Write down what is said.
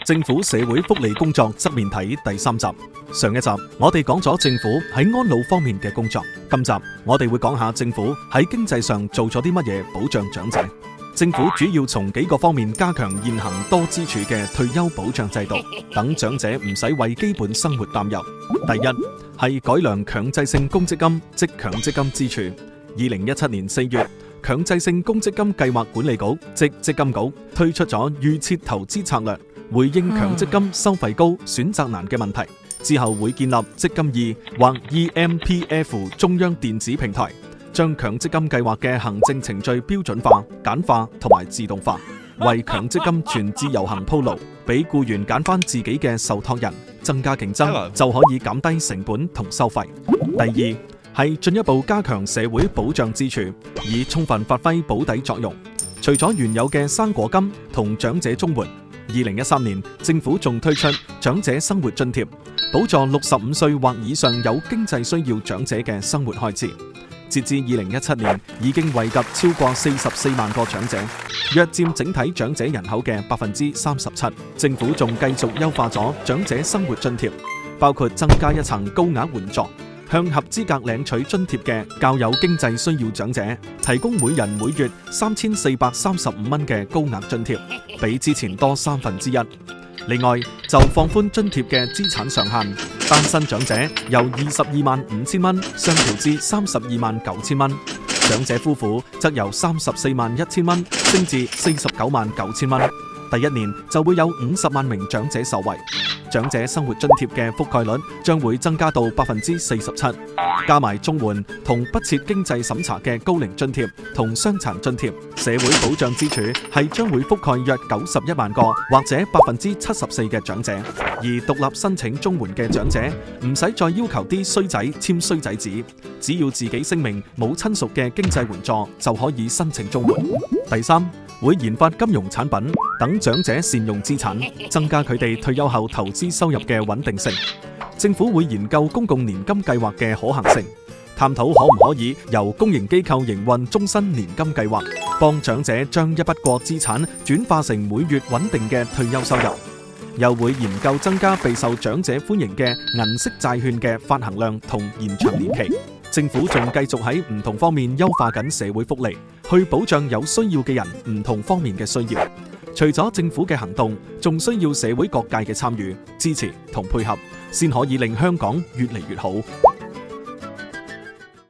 政府社會福利工作側面睇第3集。上一集我哋講咗政府喺安老方面嘅工作，今集我哋會講下政府喺經濟上做咗啲乜嘢保障長者。政府主要從幾個方面加強現行多支柱嘅退休保障制度，等長者唔使為基本生活擔憂。第一係改良強制性公積金，即強積金支柱。2017年4月，強制性公積金計劃管理局即積金局推出咗預設投資策略，回應強積金收費高、選擇難嘅問題。之後會建立積金易或 eMPF 中央電子平台，將強積金計劃嘅行政程序標準化、簡化同埋自動化，為強積金全自由行鋪路，俾僱員揀翻自己嘅受託人，增加競爭，就可以減低成本同收費。第二係進一步加強社會保障支柱，以充分發揮保底作用。除咗原有嘅生果金同長者綜援，2013年政府仲推出長者生活津貼，補助65歲或以上有經濟需要長者嘅生活開支。截至2017年，已經惠及超過44萬個長者，約佔整體長者人口嘅37%。政府仲繼續優化咗長者生活津貼，包括增加一層高額援助，向合資格領取津貼嘅較有經濟需要長者提供每人每月3435蚊嘅高額津貼，比之前多1/3。另外就放寬津貼嘅資產上限，單身長者由22萬5千蚊上調至32萬9千蚊，長者夫婦則由34萬1千蚊升至49萬9千蚊。第一年就會有50萬名長者受惠，長者生活津貼嘅覆蓋率將會增加到47%，加埋綜援同不設經濟審查嘅高齡津貼同傷殘津貼，社會保障支柱係將會覆蓋約91萬個或者74%嘅長者。而獨立申請綜援嘅長者唔使再要求啲衰仔簽衰仔紙，只要自己聲明冇親屬嘅經濟援助就可以申請綜援。第三，會研發金融產品，等長者善用資產，增加佢哋退休後投資收入嘅穩定性。政府會研究公共年金計劃嘅可行性，探討可唔可以由公營機構營運終身年金計劃，幫長者將一筆過資產轉化成每月穩定嘅退休收入。又會研究增加備受長者歡迎嘅銀色債券嘅發行量同延長年期。政府仲繼續喺唔同方面優化緊社會福利，去保障有需要嘅人唔同方面嘅需要。除咗政府嘅行動，仲需要社會各界嘅參與、支持同配合，先可以令香港越嚟越好。